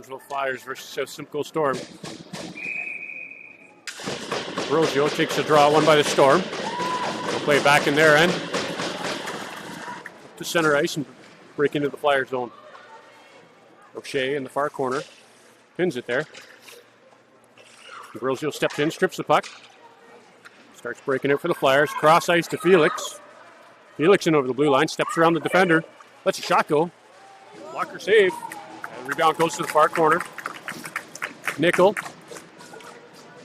Orangeville Flyers versus Simcoe Storm. Orangeville takes a draw, won by the Storm. They'll play back in their end. Up to center ice and break into the Flyer zone. O'Shea in the far corner. Pins it there. Orangeville steps in, strips the puck. Starts breaking it for the Flyers. Cross ice to Felix. Felix in over the blue line, steps around the defender. Lets a shot go. Blocker save. And rebound goes to the far corner. Nickel.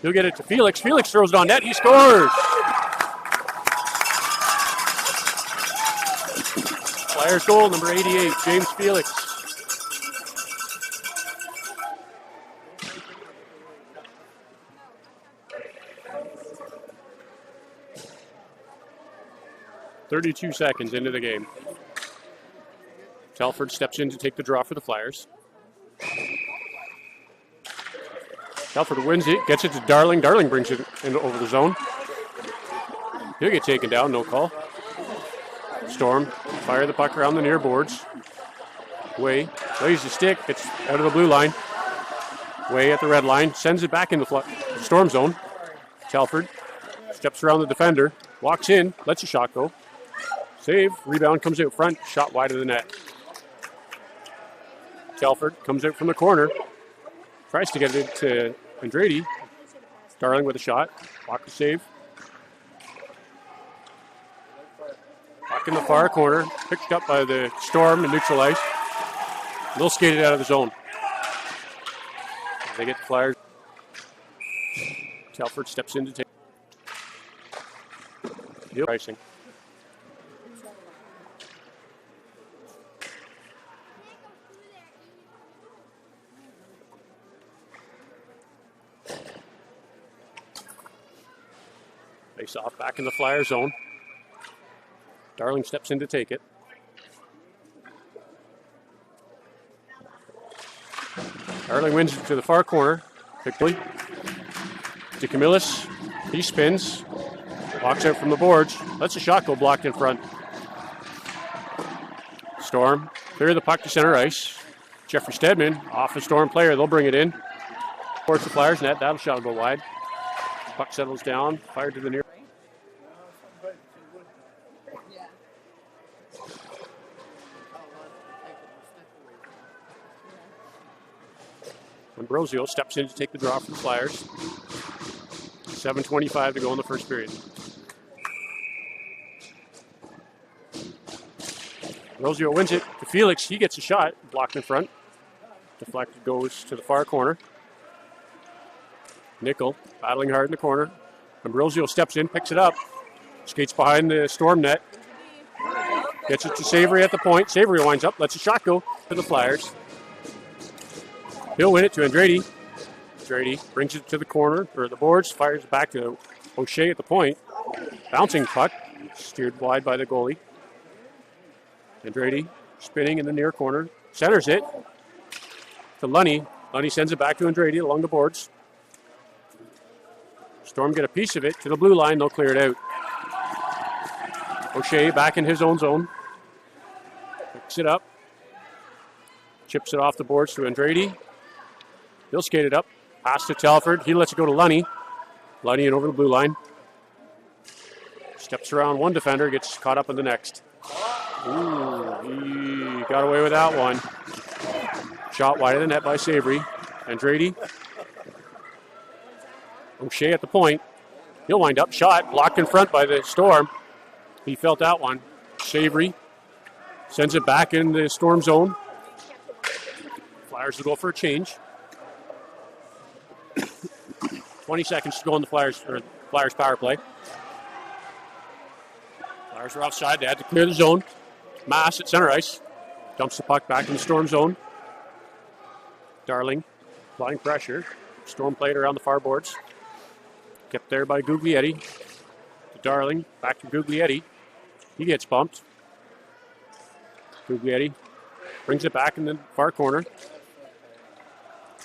He'll get it to Felix. Felix throws it on net. He scores. Flyers goal, number 88, James Felix. .32 seconds into the game. Telford steps in to take the draw for the Flyers. Telford wins it, gets it to Darling. Darling brings it in over the zone. He'll get taken down, no call. Storm, fire the puck around the near boards. Way, lays the stick, it's out of the blue line. Way at the red line, sends it back in the Storm zone. Telford steps around the defender, walks in, lets a shot go. Save, rebound comes out front, shot wide of the net. Telford comes out from the corner, tries to get it to Andrade. Darling with a shot, Walker save. Puck in the far corner, picked up by the Storm and neutralized. They'll skate it out of the zone. They get the Flyers. Telford steps in to take pricing. Face off back in the Flyer zone. Darling steps in to take it. Darling wins it to the far corner. Quickly to Camillus. He spins. Walks out from the boards. Lets a shot go blocked in front. Storm clear the puck to center ice. Jeffrey Stedman off a Storm player. They'll bring it in. Towards the Flyers net. That'll shot go wide. Puck settles down. Fired to the near. Ambrosio steps in to take the draw for the Flyers. 7:25 to go in the first period. Ambrosio wins it to Felix. He gets a shot, blocked in front. Deflected goes to the far corner. Nickel battling hard in the corner. Ambrosio steps in, picks it up. Skates behind the Storm net. Gets it to Savory at the point. Savory winds up, lets a shot go for the Flyers. He'll win it to Andrade. Andrade brings it to the corner, or the boards, fires it back to O'Shea at the point. Bouncing puck, steered wide by the goalie. Andrade spinning in the near corner, centers it to Lunny. Lunny sends it back to Andrade along the boards. Storm get a piece of it to the blue line, they'll clear it out. O'Shea back in his own zone. Picks it up. Chips it off the boards to Andrade. He'll skate it up. Pass to Telford. He lets it go to Lunny. Lunny in over the blue line. Steps around one defender, gets caught up in the next. Ooh, he got away with that one. Shot wide of the net by Savory. Andrade. O'Shea at the point. He'll wind up. Shot blocked in front by the Storm. He felt that one. Savory sends it back in the Storm zone. Flyers will go for a change. 20 seconds to go on the Flyers power play. Flyers are offside. They had to clear the zone. Mass at center ice. Dumps the puck back in the Storm zone. Darling applying pressure. Storm played around the far boards. Kept there by Guglietti. To Darling. Back to Guglietti. He gets bumped. Guglietti brings it back in the far corner.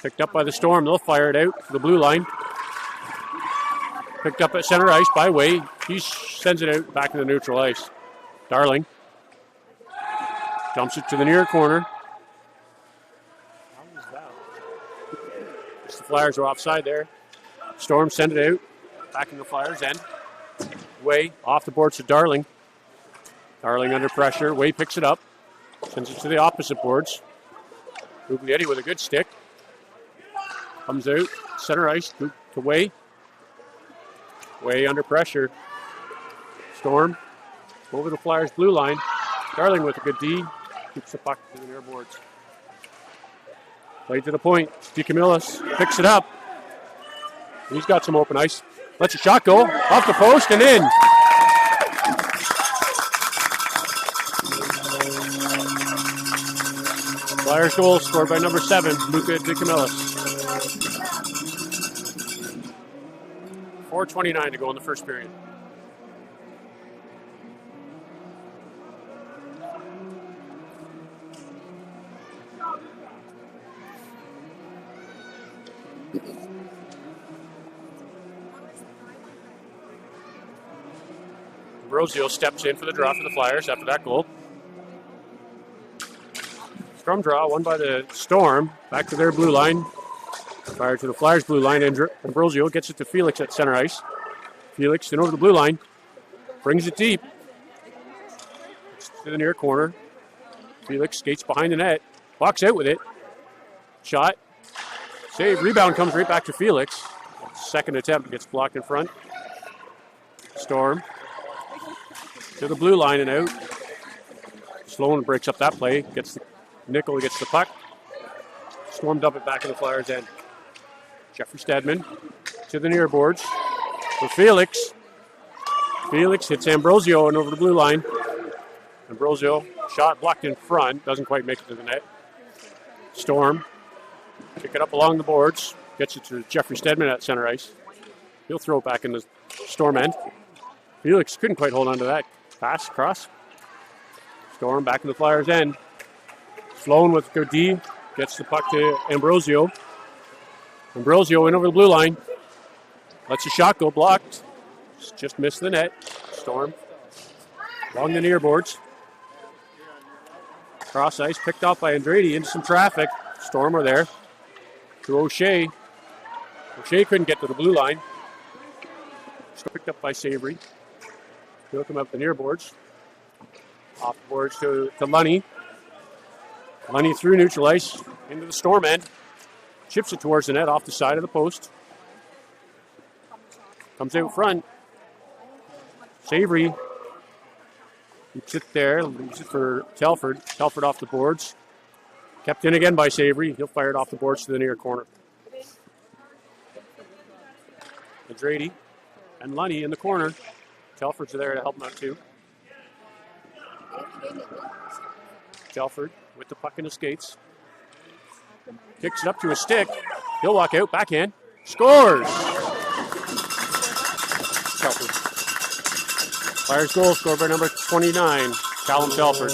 Picked up by the Storm. They'll fire it out to the blue line. Picked up at center ice by Way. He sends it out back to the neutral ice. Darling dumps it to the near corner. The Flyers are offside there. Storm send it out back in the Flyers' end. Way off the boards to Darling. Darling under pressure. Way picks it up. Sends it to the opposite boards. Guglietti with a good stick. Comes out. Center ice to Way. Way under pressure. Storm over the Flyers' blue line. Darling with a good D. Keeps the puck to the near boards. Played to the point. DeCamillis picks it up. He's got some open ice. Lets a shot go. Off the post and in. Flyers goal scored by number 7, Luca DeCamillis. 4:29 to go in the first period. Ambrosio steps in for the draw for the Flyers after that goal. Scrum draw won by the Storm. Back to their blue line. Fire to the Flyers blue line. Ambrosio gets it to Felix at center ice. Felix in over the blue line. Brings it deep. To the near corner. Felix skates behind the net. Walks out with it. Shot. Save. Rebound comes right back to Felix. Second attempt gets blocked in front. Storm. To the blue line and out. Sloan breaks up that play. Nickel gets the puck. Storm dump it back in the Flyers' end. Jeffrey Stedman to the near boards for Felix. Felix hits Ambrosio and over the blue line. Ambrosio shot blocked in front. Doesn't quite make it to the net. Storm pick it up along the boards. Gets it to Jeffrey Stedman at center ice. He'll throw it back in the Storm end. Felix couldn't quite hold on to that. Pass across. Storm back in the Flyers' end. Sloan with good D. Gets the puck to Ambrosio. Ambrosio in over the blue line. Lets a shot go blocked. Just missed the net. Storm along the near boards. Cross ice picked off by Andrade into some traffic. Storm are there. To O'Shea. O'Shea couldn't get to the blue line. Picked up by Savory. He'll come up the near boards. Off the boards to Lunny. Lunny through neutral ice into the Storm end. Chips it towards the net off the side of the post. Comes out front. Savory keeps it there. Leaves it for Telford. Telford off the boards. Kept in again by Savory. He'll fire it off the boards to the near corner. Andrade and Lunny in the corner. Telford's there to help him out too. Telford with the puck in his skates. Kicks it up to a stick. He'll walk out, backhand. Scores! Telford. Flyers goal scored by number 29, Callum Telford.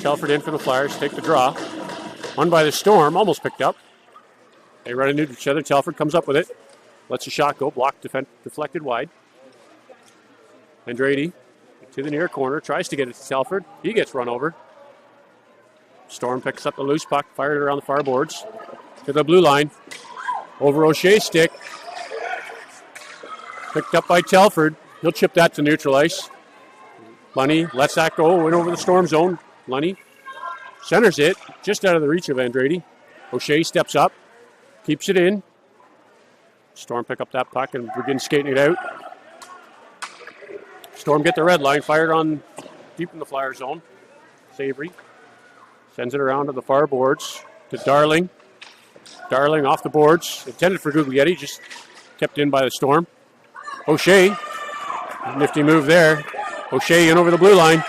Telford in for the Flyers, take the draw. Won by the Storm, almost picked up. They run into each other. Telford comes up with it. Lets a shot go, blocked, deflected wide. Andrade to the near corner, tries to get it to Telford. He gets run over. Storm picks up the loose puck, fired it around the far boards. To the blue line. Over O'Shea's stick. Picked up by Telford. He'll chip that to neutral ice. Lunny lets that go, went over the Storm zone. Lunny centers it, just out of the reach of Andrade. O'Shea steps up, keeps it in. Storm pick up that puck and begin skating it out. Storm get the red line, fired on deep in the Flyer zone. Savory sends it around to the far boards to Darling. Darling off the boards, intended for Guglietti, just kept in by the Storm. O'Shea, nifty move there. O'Shea in over the blue line.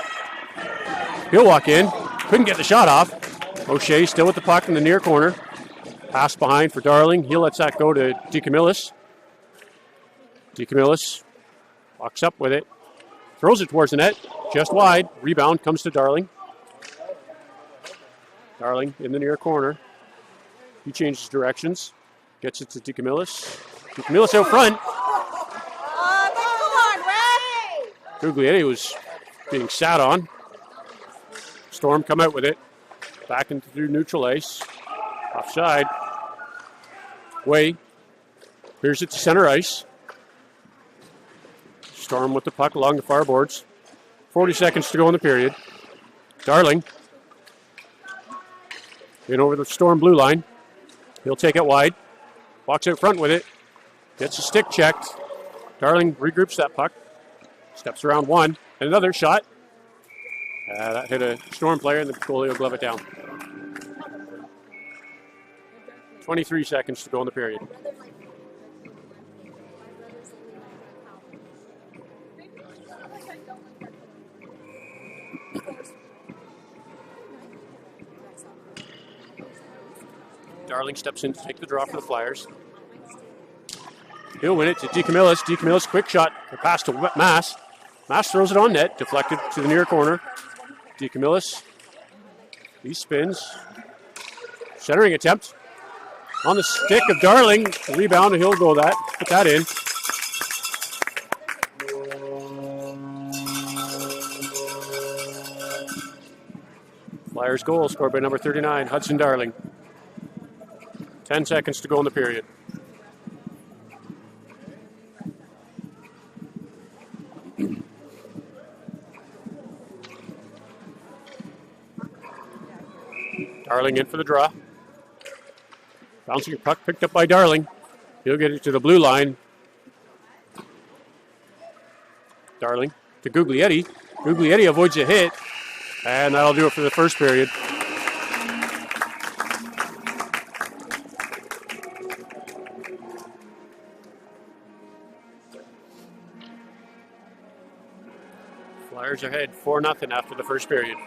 He'll walk in. Couldn't get the shot off. O'Shea still with the puck in the near corner. Pass behind for Darling. He lets that go to DeCamillis. DeCamillis walks up with it. Throws it towards the net. Just wide. Rebound comes to Darling. Darling in the near corner. He changes directions. Gets it to DeCamillis. DeCamillis out front. Guglietti was being sat on. Storm come out with it. Back into through neutral ice. Offside. Way. Here's it to center ice. Storm with the puck along the far boards. 40 seconds to go in the period. Darling. In over the Storm blue line. He'll take it wide. Walks out front with it. Gets a stick checked. Darling regroups that puck. Steps around one. And another shot. That hit a Storm player, and the goalie will glove it down. 23 seconds to go in the period. Darling steps in to take the draw for the Flyers. He'll win it to DeCamillis. DeCamillis, quick shot. A pass to Mass. Mass throws it on net, deflected to the near corner. DeCamillis, he spins. Centering attempt on the stick of Darling. Rebound, and he'll go that. Put that in. Flyers goal scored by number 39, Hudson Darling. 10 seconds to go in the period. Darling in for the draw. Bouncing puck picked up by Darling. He'll get it to the blue line. Darling to Guglietti. Guglietti avoids a hit. And that'll do it for the first period. Flyers ahead 4-0 after the first period.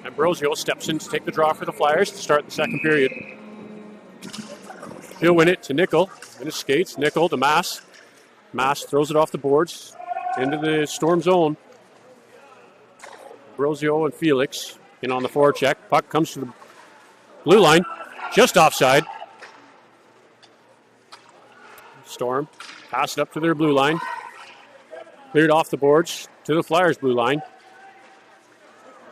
Ambrosio steps in to take the draw for the Flyers to start the second period. He'll win it to Nickel in his skates. Nickel to Mass. Mass throws it off the boards into the Storm zone. Ambrosio and Felix in on the forecheck. Puck comes to the blue line, just offside. Storm pass it up to their blue line. Cleared off the boards to the Flyers' blue line.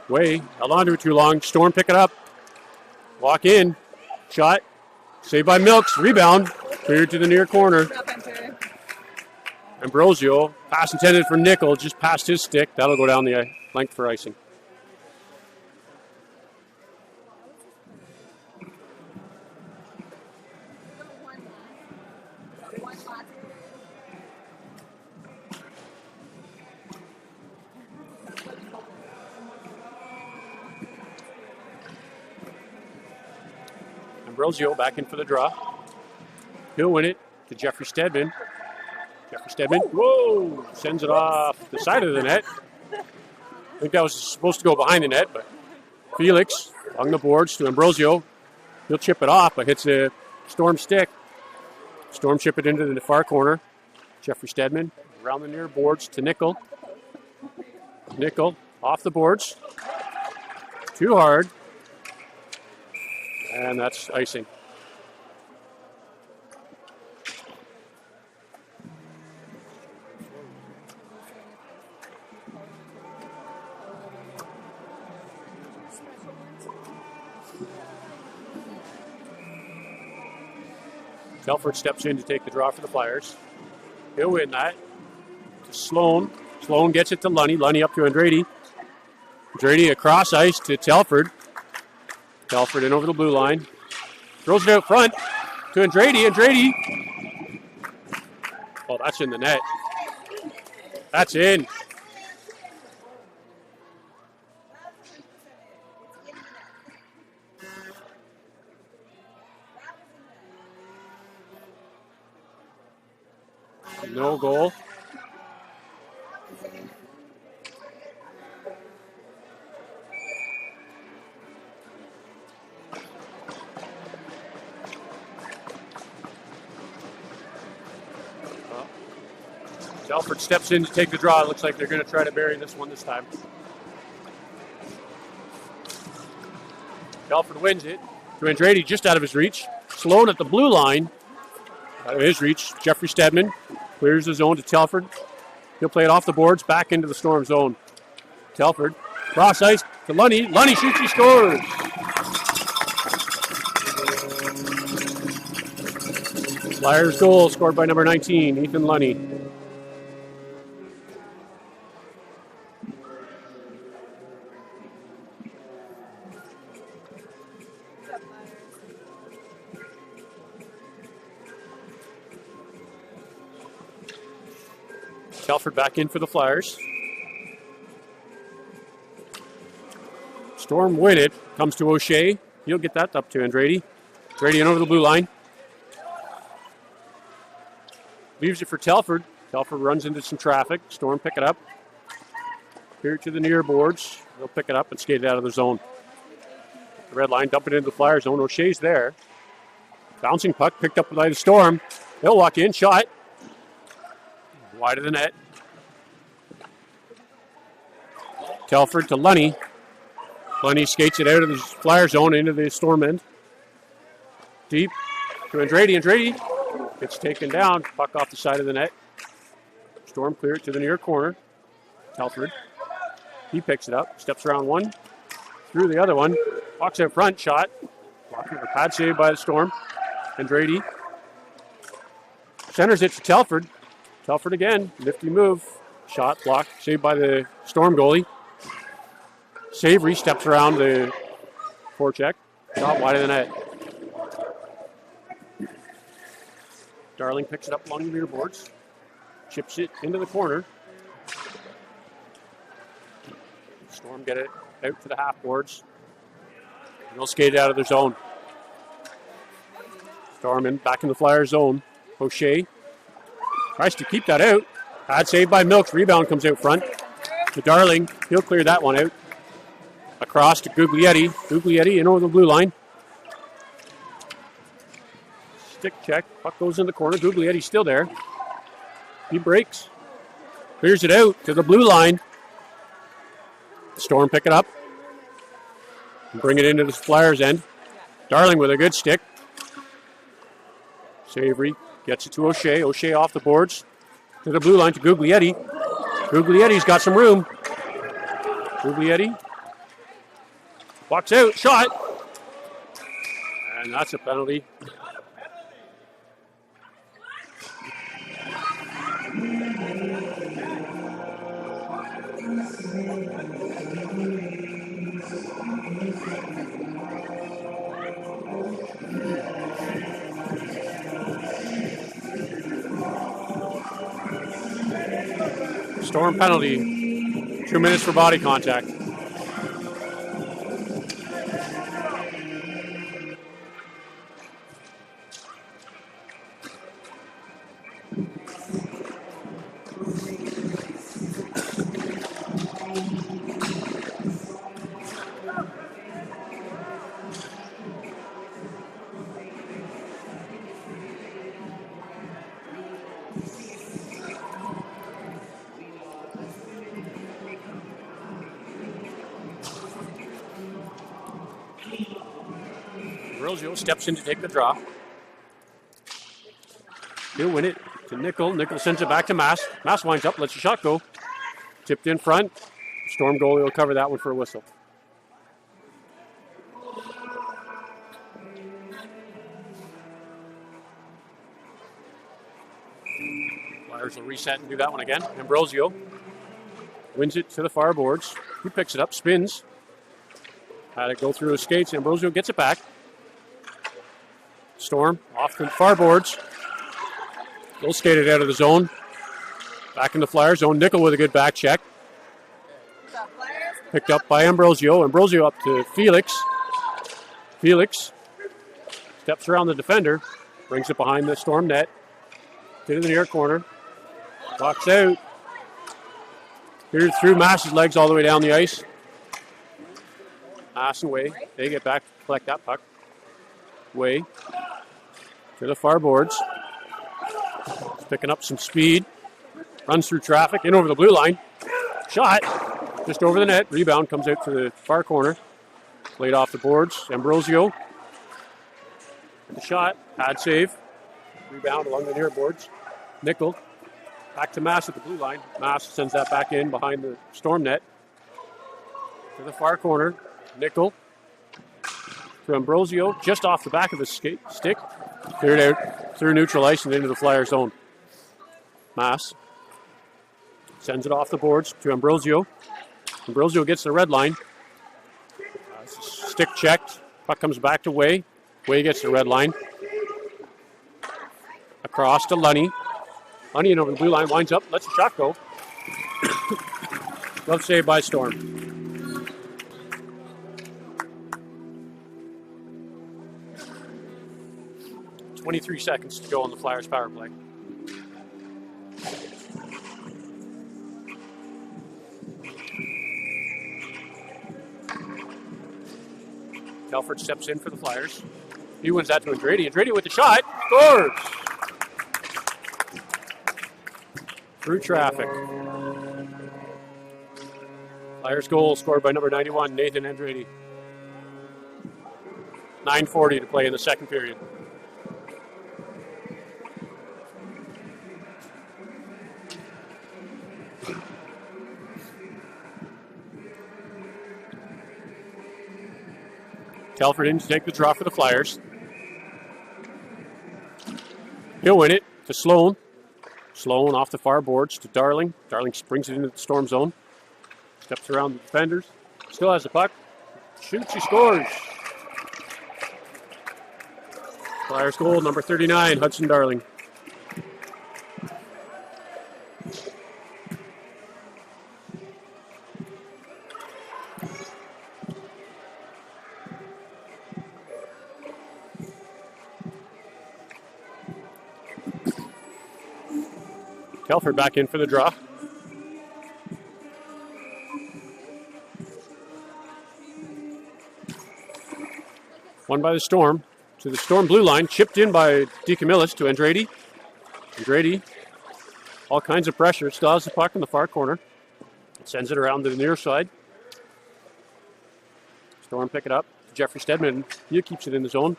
Way, held on to it too long. Storm pick it up. Walk in. Shot. Saved by Milks. Rebound. Cleared to the near corner. Ambrosio. Pass intended for Nickel. Just past his stick. That'll go down the length for icing. Ambrosio back in for the draw. He'll win it to Jeffrey Stedman. Jeffrey Stedman, whoa, sends it off the side of the net. I think that was supposed to go behind the net, but Felix along the boards to Ambrosio. He'll chip it off, but hits a Storm stick. Storm chip it into the far corner. Jeffrey Stedman around the near boards to Nickel. Nickel off the boards. Too hard. And that's icing. Telford steps in to take the draw for the Flyers. He'll win that. To Sloan. Sloan gets it to Lunny. Lunny up to Andrade. Andrade across ice to Telford. Telford in over the blue line. Throws it out front to Andrade. Andrade. Oh, that's in the net. That's in. No goal. Telford steps in to take the draw. It looks like they're going to try to bury this one this time. Telford wins it to Andrade, just out of his reach. Sloan at the blue line, out of his reach. Jeffrey Stedman clears the zone to Telford. He'll play it off the boards, back into the Storm zone. Telford, cross ice to Lunny. Lunny shoots, he scores. Flyers goal scored by number 19, Ethan Lunny. Telford back in for the Flyers. Storm win it. Comes to O'Shea. He'll get that up to Andrade. Andrade in over the blue line. Leaves it for Telford. Telford runs into some traffic. Storm pick it up. Here to the near boards. They'll pick it up and skate it out of the zone. The red line, dump it into the Flyers zone. O'Shea's there. Bouncing puck picked up by the Storm. They'll walk in. Shot. Wide of the net. Telford to Lunny. Lunny skates it out of the Flyer zone into the Storm end. Deep to Andrade. Andrade gets taken down. Puck off the side of the net. Storm clear it to the near corner. Telford. He picks it up. Steps around one. Through the other one. Walks out front. Shot. Pad save by the Storm. Andrade. Centers it for Telford. Telford again. Nifty move. Shot blocked. Saved by the Storm goalie. Savory steps around the forecheck. Shot wide of the net. Darling picks it up along the near boards. Chips it into the corner. Storm get it out to the half boards. They'll skate it out of their zone. Storm in back in the Flyer zone. O'Shea tries to keep that out. Bad save by Milks. Rebound comes out front to Darling. He'll clear that one out. Across to Guglietti. Guglietti in over the blue line. Stick check. Puck goes in the corner. Guglietti's still there. He breaks. Clears it out to the blue line. Storm pick it up. And bring it into the Flyers end. Darling with a good stick. Savory gets it to O'Shea. O'Shea off the boards. To the blue line to Guglietti. Guglietti's got some room. Guglietti. Walks out. Shot. And that's a penalty. Storm penalty. 2 minutes for body contact. Rosio steps in to take the draw. He'll win it to Nickel. Nickel sends it back to Mass. Mass winds up, lets the shot go. Tipped in front. Storm goalie will cover that one for a whistle. Flyers will reset and do that one again. Ambrosio wins it to the far boards. He picks it up, spins. Had it go through his skates. Ambrosio gets it back. Storm off the far boards. They'll skate it out of the zone. Back in the Flyer zone. Nickel with a good back check. Picked up by Ambrosio. Ambrosio up to Felix. Felix steps around the defender. Brings it behind the Storm net. To the near corner. Walks out. Here through Mass's legs all the way down the ice. Mass and Way. They get back to collect that puck. Way to the far boards. He's picking up some speed. Runs through traffic, in over the blue line. Shot, just over the net. Rebound comes out to the far corner. Played off the boards. Ambrosio. The shot, pad save. Rebound along the near boards. Nickel. Back to Mass at the blue line. Mass sends that back in behind the Storm net. To the far corner. Nickel. To Ambrosio, just off the back of his stick. Cleared out through neutral ice and into the Flyer zone. Mass sends it off the boards to Ambrosio. Ambrosio gets the red line. Stick checked. Puck comes back to Way. Way gets the red line. Across to Lunny. Lunny in over the blue line, winds up, lets the shot go. Glove save by Storm. .23 seconds to go on the Flyers power play. Telford steps in for the Flyers. He wins that to Andretti. Andretti with the shot. Scores! Through traffic. Flyers goal scored by number 91, Nathan Andretti. 9:40 to play in the second period. Telford in to take the draw for the Flyers. He'll win it to Sloan. Sloan off the far boards to Darling. Darling springs it into the Storm zone. Steps around the defenders. Still has the puck. Shoots, he scores. Flyers goal, number 39, Hudson Darling. Telford back in for the draw. Won by the Storm. To the Storm blue line. Chipped in by DeCamillis to Andretti. Andretti, all kinds of pressure. Still has the puck in the far corner. Sends it around to the near side. Storm pick it up. Jeffrey Stedman. He keeps it in the zone.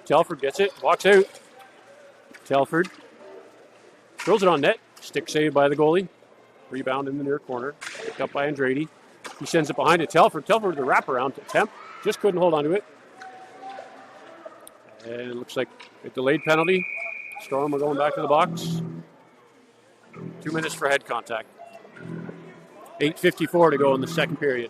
Telford gets it. Walks out. Telford throws it on net. Stick save by the goalie. Rebound in the near corner. Picked up by Andretti. He sends it behind to Telford. Telford with a wraparound attempt. Just couldn't hold on to it. And it looks like a delayed penalty. Storm are going back to the box. 2 minutes for head contact. 8:54 to go in the second period.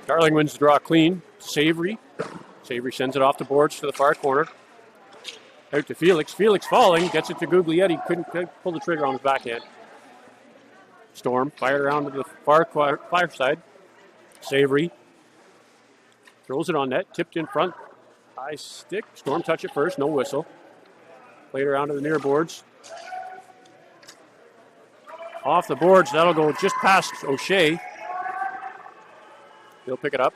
Darling wins the draw clean. Savory. Savory sends it off the boards to the far corner. Out to Felix. Felix falling. Gets it to Guglietti. Couldn't pull the trigger on his backhand. Storm fired around to the far side. Savory. Throws it on net. Tipped in front. High stick. Storm touch it first. No whistle. Played around to the near boards. Off the boards. That'll go just past O'Shea. He'll pick it up.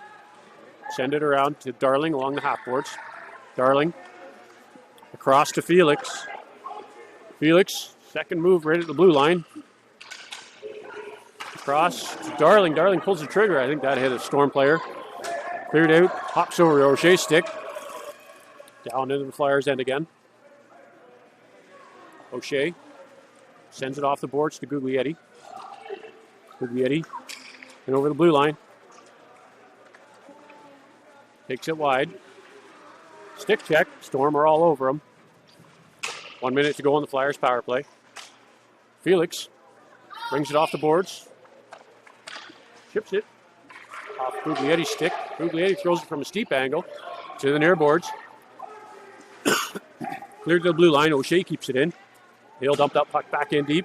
Send it around to Darling along the half boards. Darling. Across to Felix. Felix. Second move right at the blue line. Across to Darling. Darling pulls the trigger. I think that hit a Storm player. Cleared out. Hops over to O'Shea's stick. Down into the Flyers' end again. O'Shea. Sends it off the boards to Guglietti. Guglietti. And over the blue line. Takes it wide. Stick check. Storm are all over him. 1 minute to go on the Flyers power play. Felix brings it off the boards. Chips it off Guglietti's stick. Guglietti throws it from a steep angle to the near boards. Cleared to the blue line. O'Shea keeps it in. He'll dump that puck back in deep.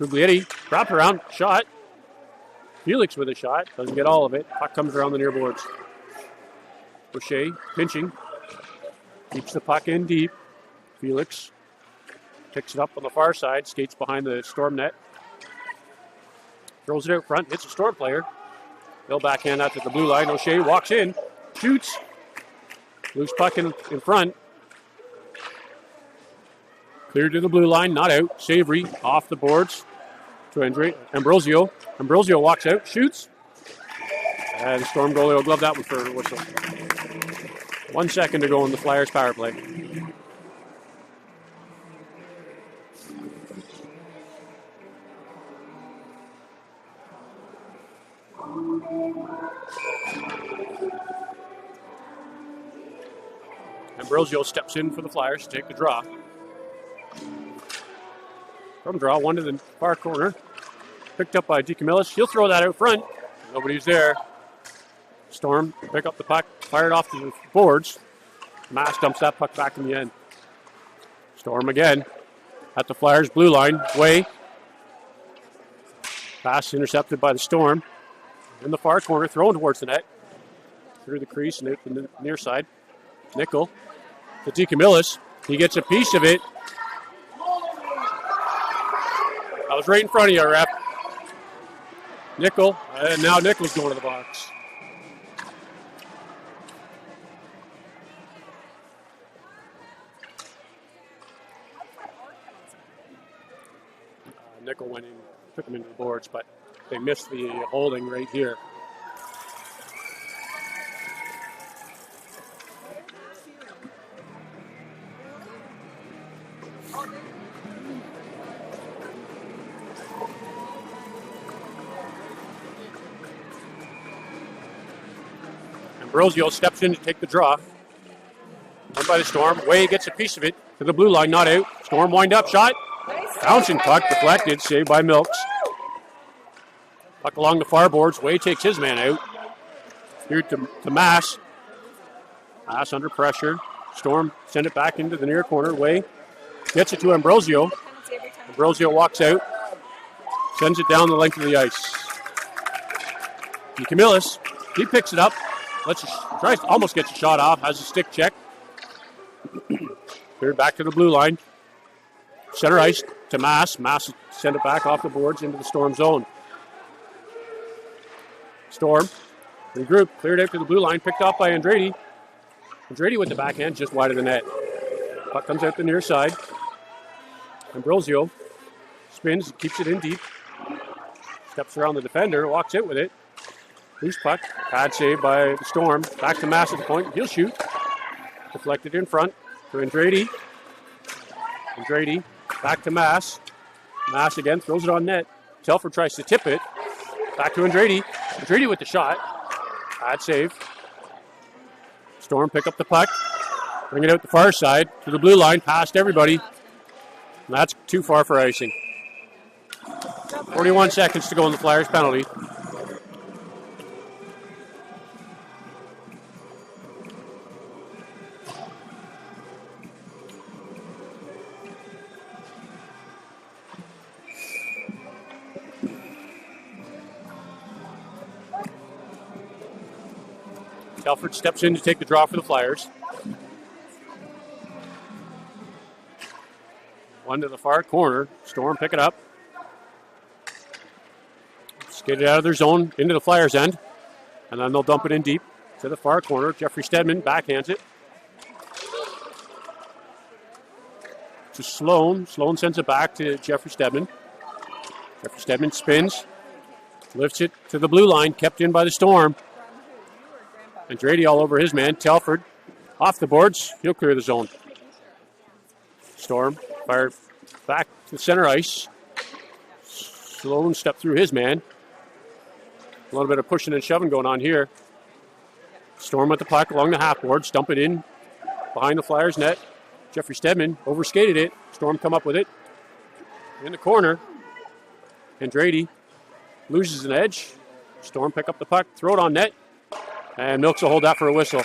Guglietti wrapped around. Shot. Felix with a shot. Doesn't get all of it. Puck comes around the near boards. O'Shea pinching. Keeps the puck in deep. Felix picks it up on the far side. Skates behind the Storm net. Throws it out front. Hits a Storm player. They'll backhand out to the blue line. O'Shea walks in. Shoots. Loose puck in front. Cleared to the blue line. Not out. Savory off the boards to Ambrosio. Ambrosio walks out. Shoots. And the Storm goalie will glove that one for a whistle. 1 second to go in the Flyers power play. Ambrosio steps in for the Flyers to take the draw. From draw, one to the far corner. Picked up by DeCamillis. He'll throw that out front. Nobody's there. Storm pick up the puck, fire it off to the boards. Mass dumps that puck back in the end. Storm again at the Flyers blue line. Way. Pass intercepted by the Storm. In the far corner, thrown towards the net. Through the crease and out the near side. Nickel to DeCamillis. He gets a piece of it. I was right in front of you, ref. Nickel, and now Nickel's going to the box. Nickel went in, took him into the boards, but they missed the holding right here. Ambrosio steps in to take the draw. Run by the Storm. Way gets a piece of it to the blue line, not out. Storm wind up shot. Bouncing puck, deflected, saved by Milks. Puck along the far boards. Way takes his man out. Here to Mass. Mass under pressure. Storm send it back into the near corner. Way gets it to Ambrosio. Ambrosio walks out. Sends it down the length of the ice. DeCamillis, he picks it up. Tries to almost gets a shot off. Has a stick check. Cleared back to the blue line. Center ice to Mass. Mass send it back off the boards into the Storm zone. Storm regroup. Cleared out to the blue line. Picked off by Andrade. Andrade with the backhand just wide of the net. Puck comes out the near side. Ambrosio spins. Keeps it in deep. Steps around the defender. Walks out with it. Loose puck. Pad save by the Storm. Back to Mass at the point. He'll shoot. Deflected in front to Andrade. Andrade back to Mass. Mass again throws it on net. Telford tries to tip it. Back to Andrade. Andrade with the shot. Pad save. Storm pick up the puck. Bring it out the far side to the blue line. Past everybody. And that's too far for icing. 41 seconds to go in the Flyers penalty. Telford steps in to take the draw for the Flyers. One to the far corner. Storm pick it up. Skate it out of their zone into the Flyers' end. And then they'll dump it in deep to the far corner. Jeffrey Stedman backhands it to Sloan. Sloan sends it back to Jeffrey Stedman. Jeffrey Stedman spins. Lifts it to the blue line. Kept in by the Storm. Andrade all over his man. Telford off the boards. He'll clear the zone. Storm fired back to center ice. Sloan stepped through his man. A little bit of pushing and shoving going on here. Storm with the puck along the half boards. Dump it in behind the Flyers net. Jeffrey Stedman overskated it. Storm come up with it. In the corner. Andrade loses an edge. Storm pick up the puck. Throw it on net. And Milks will hold that for a whistle.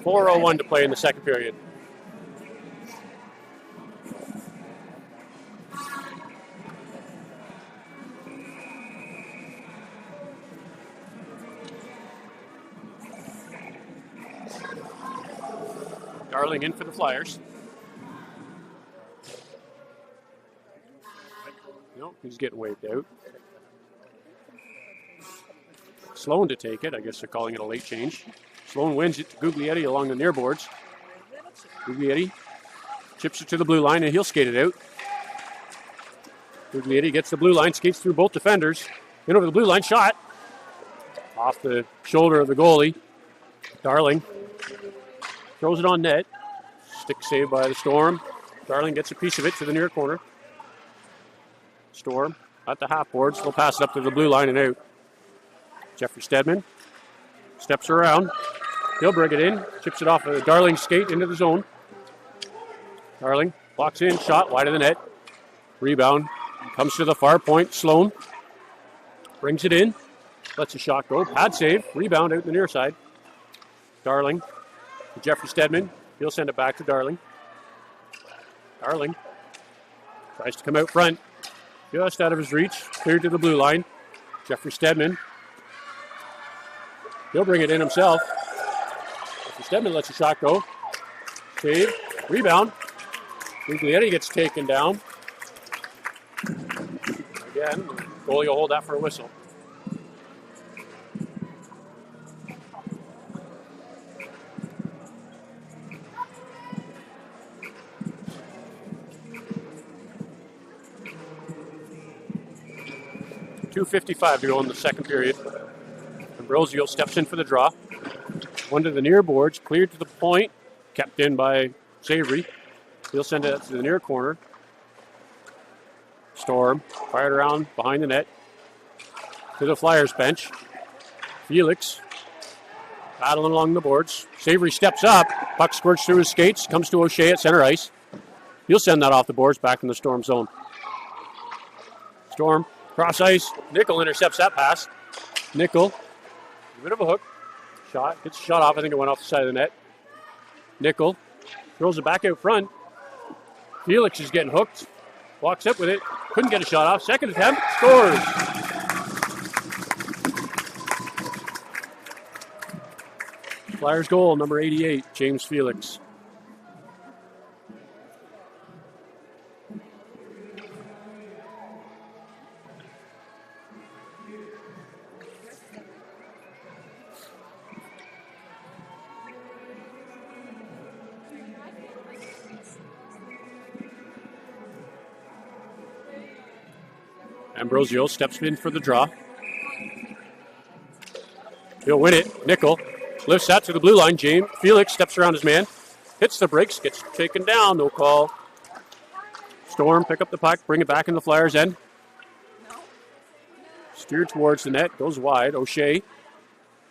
.401 to play in the second period. Darling in for the Flyers. Nope, he's getting waved out. Sloan to take it. I guess they're calling it a late change. Sloan wins it to Guglietti along the near boards. Guglietti chips it to the blue line, and he'll skate it out. Guglietti gets the blue line, skates through both defenders. In over the blue line, shot. Off the shoulder of the goalie. Darling throws it on net. Stick saved by the Storm. Darling gets a piece of it to the near corner. Storm at the half boards. They'll pass it up to the blue line and out. Jeffrey Stedman steps around. He'll bring it in. Chips it off of Darling's skate into the zone. Darling blocks in. Shot wide of the net. Rebound. Comes to the far point. Sloan brings it in. Lets a shot go. Pad save. Rebound out the near side. Darling to Jeffrey Stedman. He'll send it back to Darling. Darling tries to come out front. Just out of his reach. Cleared to the blue line. Jeffrey Stedman. He'll bring it in himself. Jeffrey Stedman lets a shot go. Save. Rebound. Guglietti gets taken down. Again, goalie will hold that for a whistle. .255 to go in the second period. Ambrosio steps in for the draw. One to the near boards, cleared to the point, kept in by Savory. He'll send it to the near corner. Storm fired around behind the net to the Flyers bench. Felix battling along the boards. Savory steps up. Puck squirts through his skates. Comes to O'Shea at center ice. He'll send that off the boards back in the Storm zone. Storm cross ice. Nickel intercepts that pass. Nickel, a bit of a hook. Shot. Gets a shot off. I think it went off the side of the net. Nickel throws it back out front. Felix is getting hooked. Walks up with it. Couldn't get a shot off. Second attempt. Scores. Flyers goal, number 88, James Felix. Ambrosio steps in for the draw. He'll win it. Nickel lifts that to the blue line. James Felix steps around his man. Hits the brakes. Gets taken down. No call. Storm pick up the puck. Bring it back in the Flyers' end. Steered towards the net. Goes wide. O'Shea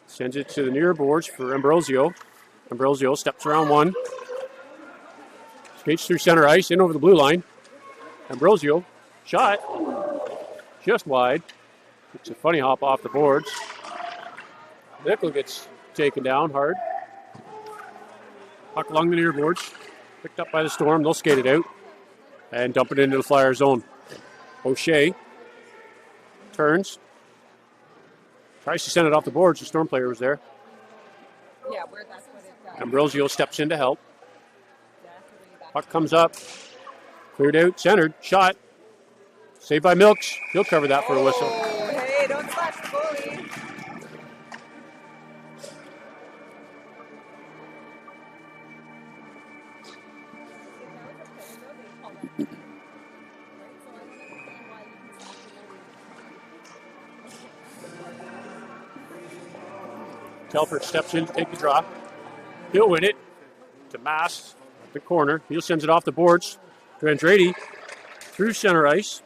sends it to the near boards for Ambrosio. Ambrosio steps around one. Skates through center ice. In over the blue line. Ambrosio. Shot. Just wide. It's a funny hop off the boards. Nickel gets taken down hard. Puck along the near boards. Picked up by the Storm. They'll skate it out and dump it into the Flyer zone. O'Shea turns. Tries to send it off the boards. The Storm player was there. Yeah, where that's what it does. Ambrosio steps in to help. Puck comes up. Cleared out. Centered. Shot. Saved by Milks. He'll cover that for a whistle. Oh, hey, don't slash the goalie. Telford steps in to take the draw. He'll win it to Mass at the corner. He'll sends it off the boards to Andrade through center ice.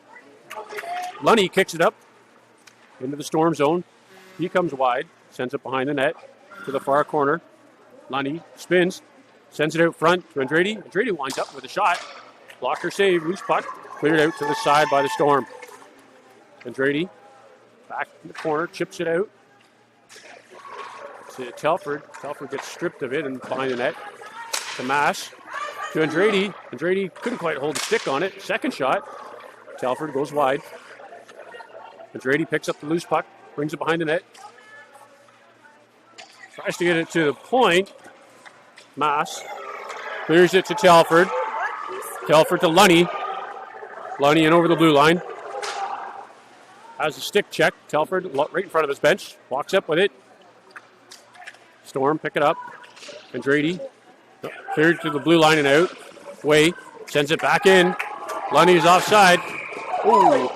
Lunny kicks it up into the Storm zone. He comes wide, sends it behind the net to the far corner. Lunny spins, sends it out front to Andrade. Andrade winds up with a shot. Blocker save, loose puck, cleared out to the side by the Storm. Andrade back in the corner, chips it out to Telford. Telford gets stripped of it and behind the net to Mass. To Andrade. Andrade couldn't quite hold the stick on it. Second shot. Telford goes wide. Andrade picks up the loose puck, brings it behind the net. Tries to get it to the point. Mass Clears it to Telford. Telford to Lunny. Lunny in over the blue line. Has a stick check. Telford right in front of his bench. Walks up with it. Storm, pick it up. Andrade. Cleared to the blue line and out. Way. Sends it back in. Lunny is offside. Ooh.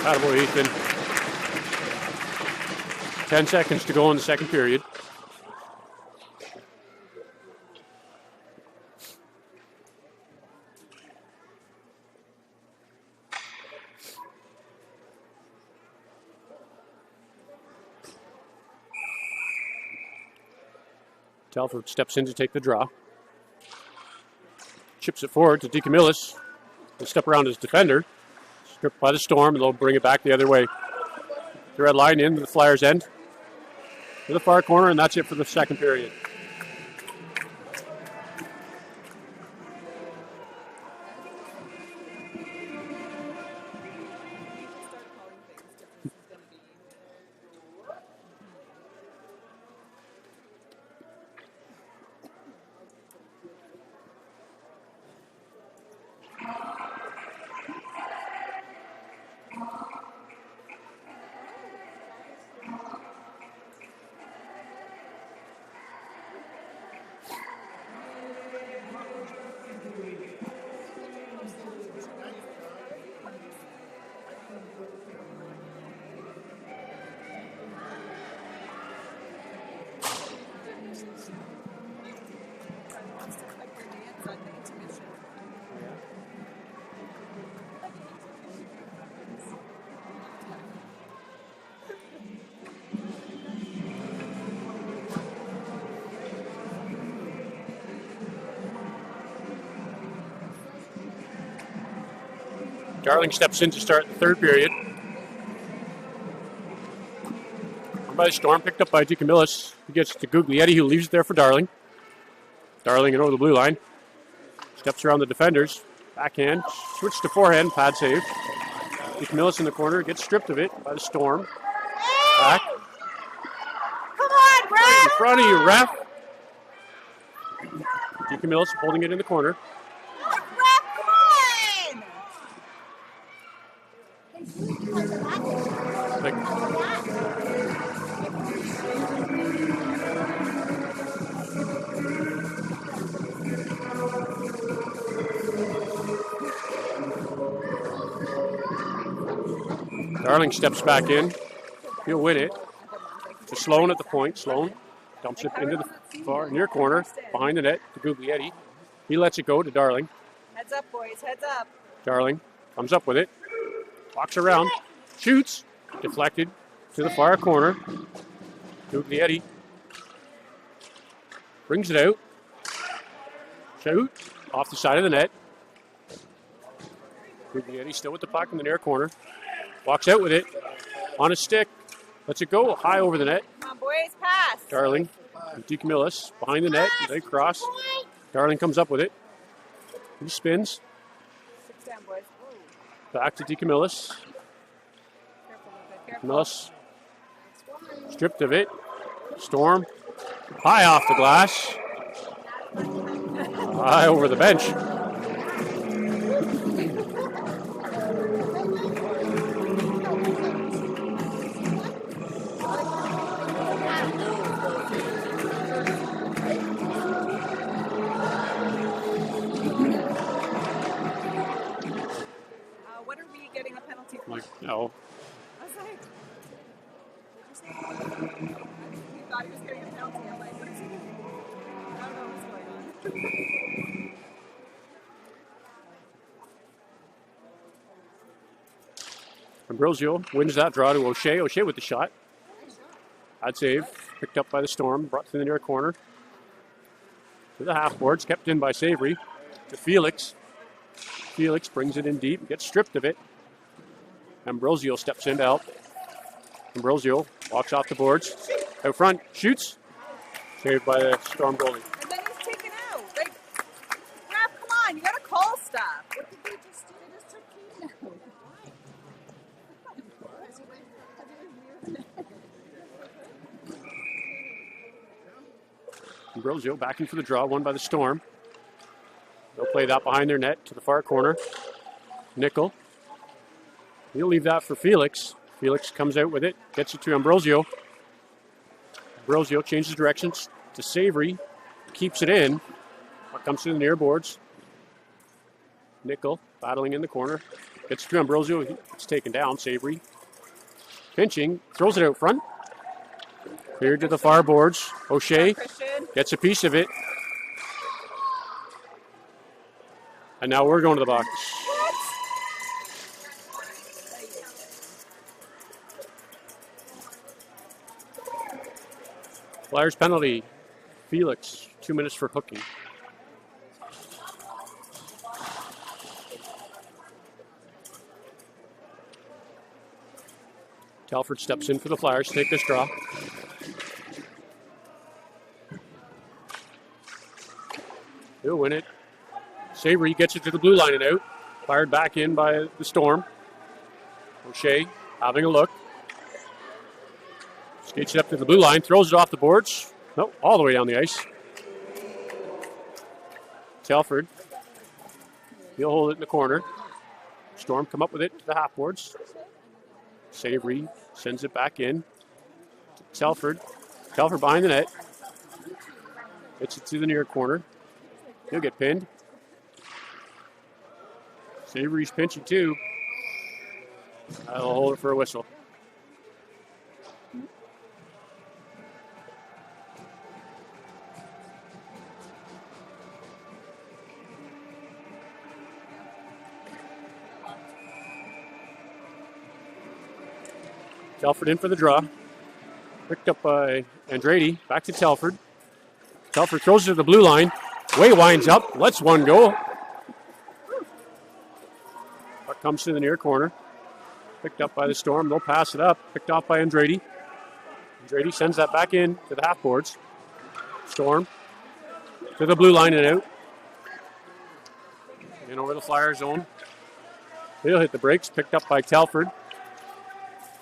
Attaboy, Ethan. 10 seconds to go in the second period. Telford steps in to take the draw. Chips it forward to DeCamillis. He'll step around his defender. Stripped by the Storm, and they'll bring it back the other way. The red line into the Flyers' end. To the far corner, and that's it for the second period. Darling steps in to start the third period. By the Storm, picked up by DeCamillis. He gets to Guglietti, who leaves it there for Darling. Darling and over the blue line. Steps around the defenders. Backhand. Switch to forehand. Pad save. DeCamillis in the corner. Gets stripped of it by the Storm. Back. Come on, ref! In front of you, ref. DeCamillis holding it in the corner. Darling steps back in. He'll win it to Sloan at the point. Sloan dumps it into the far near corner behind the net to Guglietti. He lets it go to Darling. Heads up, boys. Heads up. Darling comes up with it. Walks around. Shoots. Deflected to the far corner. Guglietti brings it out. Shoot. Off the side of the net. Guglietti still with the puck in the near corner. Walks out with it. On a stick. Lets it go high over the net. Come on, boys. Pass. Darling and DeCamillis behind the net. They cross. Darling comes up with it. He spins. 6 down, boys. Back to DeCamillis. DeCamillis stripped of it. Storm. High off the glass. High over the bench. What are we getting a penalty for? No. I was like, he thought he was getting a penalty. I'm like, what is he doing? I don't know what's going on. Ambrosio wins that draw to O'Shea. O'Shea with the shot. Bad save. Picked up by the Storm. Brought to the near corner. To the half boards. Kept in by Savory. To Felix. Felix brings it in deep. Gets stripped of it. Ambrosio steps in to help. Ambrosio walks off the boards. Out front. Shoots. Saved by the Storm goalie. And then he's taken out. Like, Raph, come on. You got to call stuff. What did they just do? They just took Keaton out. Ambrosio back in for the draw, won by the Storm. They'll play that behind their net to the far corner. Nickel. He'll leave that for Felix. Felix comes out with it, gets it to Ambrosio. Ambrosio changes directions to Savory, keeps it in. Comes to the near boards. Nickel battling in the corner. Gets it to Ambrosio, it's taken down. Savory pinching, throws it out front. Here to the far boards. O'Shea gets a piece of it. And now we're going to the box. Flyers penalty. Felix, 2 minutes for hooking. Telford steps in for the Flyers to take this draw. He'll win it. Savory gets it to the blue line and out. Fired back in by the Storm. O'Shea having a look. Skates it up to the blue line, throws it off the boards. No, all the way down the ice. Telford. He'll hold it in the corner. Storm come up with it to the half boards. Savory sends it back in. Telford. Telford behind the net. Gets it to the near corner. He'll get pinned. Savory's pinching too. I'll hold it for a whistle. Telford in for the draw. Picked up by Andrade. Back to Telford. Telford throws it to the blue line. Way winds up. Lets one go. Puck comes to the near corner. Picked up by the Storm. They'll pass it up. Picked off by Andrade. Andrade sends that back in to the half boards. Storm to the blue line and out. In over the Flyer zone. He'll hit the brakes. Picked up by Telford.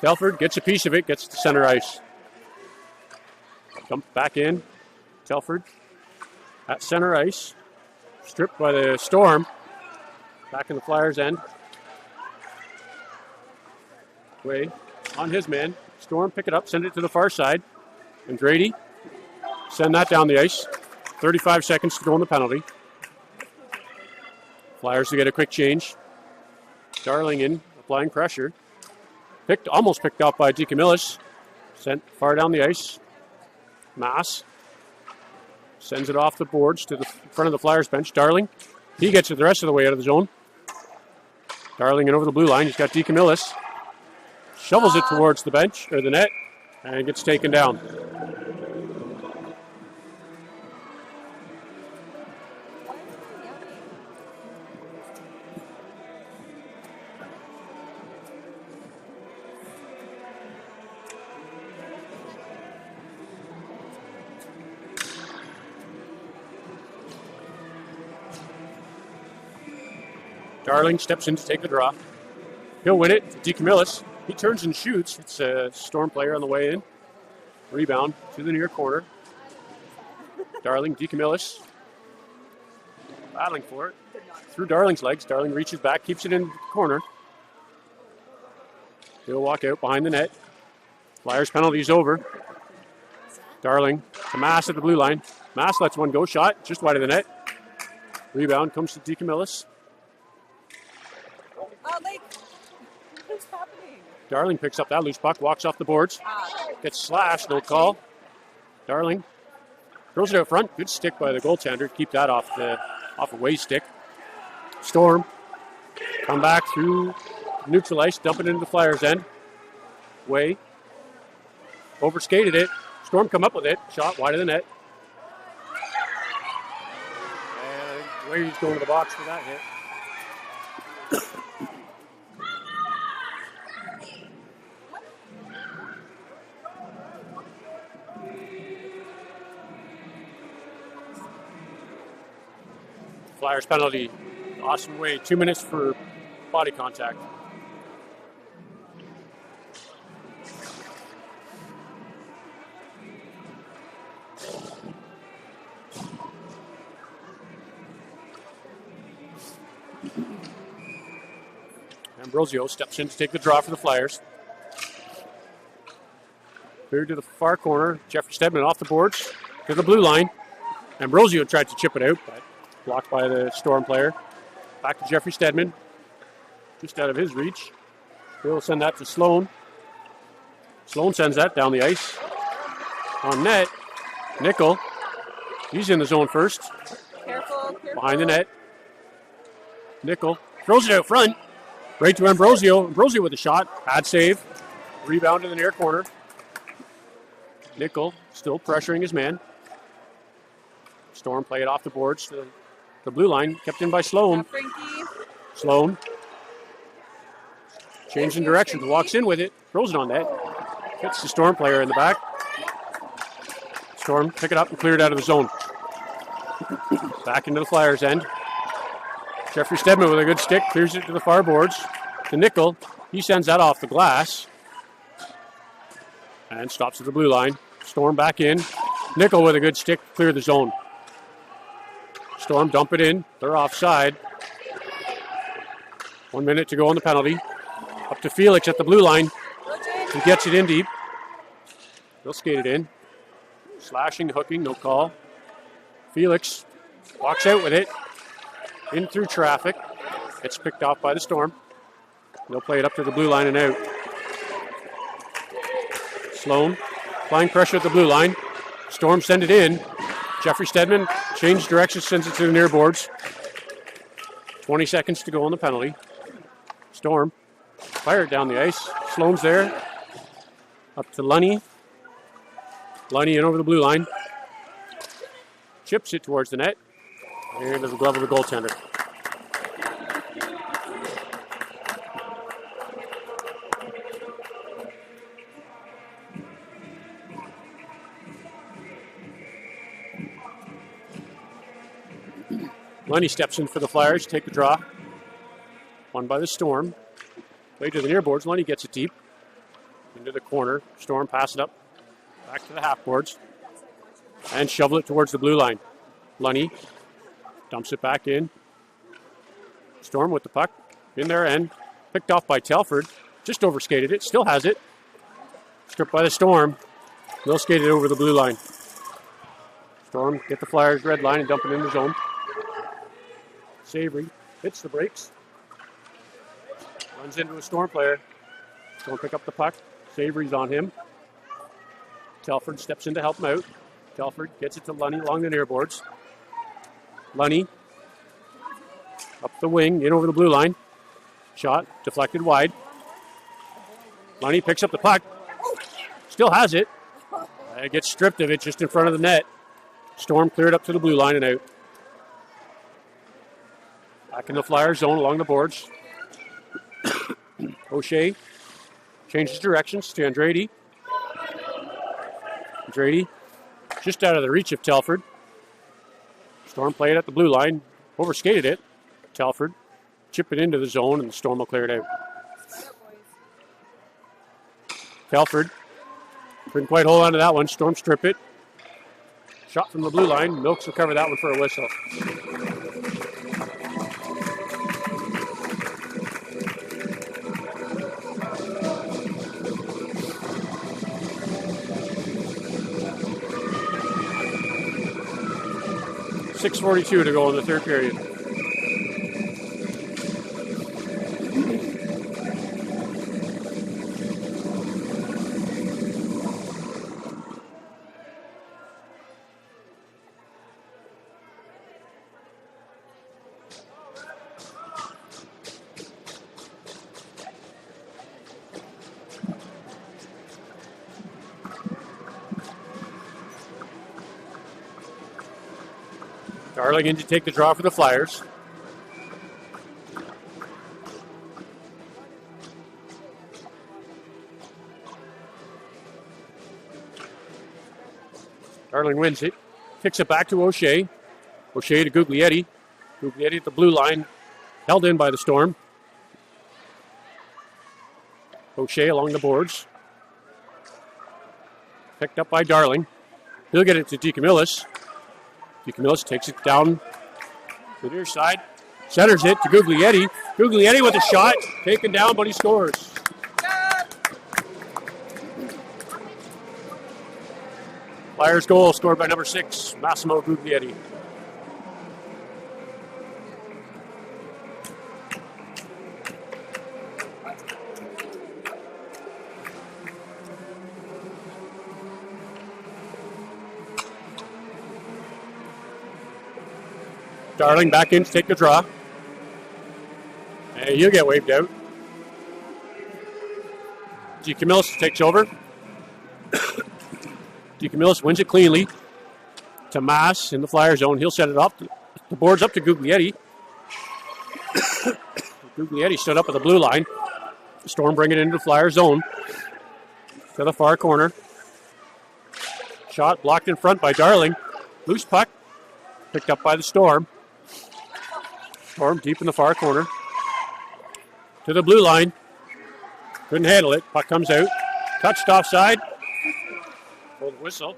Telford gets a piece of it. Gets to center ice. Comes back in. Telford at center ice. Stripped by the Storm. Back in the Flyers' end. Way on his man. Storm pick it up, send it to the far side. Andrade send that down the ice. 35 seconds to go on the penalty. Flyers to get a quick change. Darling in, applying pressure. Almost picked up by DeCamillis. Sent far down the ice. Mass sends it off the boards to the front of the Flyers bench. Darling, he gets it the rest of the way out of the zone. Darling in over the blue line. He's got DeCamillis. Shovels it towards the bench, or the net, and it gets taken down. Darling steps in to take the draw. He'll win it. DeCamillis. He turns and shoots. It's a Storm player on the way in. Rebound to the near corner. Darling, DeCamillis. Battling for it. Through Darling's legs. Darling reaches back, keeps it in the corner. He'll walk out behind the net. Flyers penalty is over. Darling to Mass at the blue line. Mass lets one go. Shot just wide of the net. Rebound comes to DeCamillis. Oh, like, what's happening? Darling picks up that loose puck, walks off the boards. Gets slashed, no call. Darling Throws it out front. Good stick by the goaltender. Keep that off a Way's stick. Storm. Come back through neutral ice. Dump it into the Flyers' end. Way. Overskated it. Storm come up with it. Shot wide of the net. And Way's going to the box for that hit. Flyers penalty. Awesome Way. 2 minutes for body contact. Ambrosio steps in to take the draw for the Flyers. Cleared to the far corner. Jeffrey Stedman off the boards to the blue line. Ambrosio tried to chip it out, but blocked by the Storm player. Back to Jeffrey Stedman. Just out of his reach. He'll send that to Sloan. Sloan sends that down the ice. On net. Nickel. He's in the zone first. Careful. Behind the net. Nickel. Throws it out front. Right to Ambrosio. Ambrosio with a shot. Bad save. Rebound to the near corner. Nickel still pressuring his man. Storm play it off the boards to the blue line. Kept in by Sloan. Sloan. Changing directions. Walks in with it. Throws it on net. Hits the Storm player in the back. Storm pick it up and clear it out of the zone. Back into the Flyers' end. Jeffrey Stedman with a good stick. Clears it to the far boards. To Nickel. He sends that off the glass. And stops at the blue line. Storm back in. Nickel with a good stick. Clear the zone. Storm dump it in. They're offside. 1 minute to go on the penalty. Up to Felix at the blue line. He gets it in deep. They'll skate it in. Slashing, hooking, no call. Felix walks out with it. In through traffic. Gets picked off by the Storm. They'll play it up to the blue line and out. Sloan applying pressure at the blue line. Storm send it in. Jeffrey Stedman changes direction, sends it to the near boards. 20 seconds to go on the penalty. Storm fire it down the ice. Sloan's there. Up to Lunny. Lunny in over the blue line. Chips it towards the net. And to the glove of the goaltender. Lunny steps in for the Flyers, take the draw. Won by the Storm. Play to the near boards. Lunny gets it deep. Into the corner. Storm pass it up. Back to the half boards. And shovel it towards the blue line. Lunny dumps it back in. Storm with the puck. In their end. Picked off by Telford. Just overskated it. Still has it. Stripped by the Storm. They'll skate it over the blue line. Storm get the Flyers red line and dump it in the zone. Savory hits the brakes. Runs into a Storm player. Storm pick up the puck. Savory's on him. Telford steps in to help him out. Telford gets it to Lunny along the near boards. Lunny up the wing, in over the blue line. Shot deflected wide. Lunny picks up the puck. Still has it. It gets stripped of it just in front of the net. Storm cleared up to the blue line and out. Back in the Flyers zone along the boards. O'Shea changes directions to Andrade. Andrade just out of the reach of Telford. Storm played at the blue line. Overskated it. Telford chip it into the zone and the Storm will clear it out. Telford couldn't quite hold on to that one. Storm strip it. Shot from the blue line. Milks will cover that one for a whistle. .6:42 to go in the third period. Darling in to take the draw for the Flyers. Darling wins it. Kicks it back to O'Shea. O'Shea to Guglietti. Guglietti at the blue line. Held in by the Storm. O'Shea along the boards. Picked up by Darling. He'll get it to DeCamillis. DeCamillis takes it down to the near side. Centers it to Guglietti. Guglietti with a shot. Taken down, but he scores. Flyers goal scored by number 6, Massimo Guglietti. Darling back in to take the draw. And he'll get waved out. DeCamillis takes over. DeCamillis wins it cleanly to Mass in the Flyer zone. He'll set it up. The board's up to Guglietti. Guglietti stood up at the blue line. Storm bring it into the Flyer zone to the far corner. Shot blocked in front by Darling. Loose puck picked up by the Storm. Storm deep in the far corner to the blue line. Couldn't handle it. Puck comes out. Touched offside. The whistle.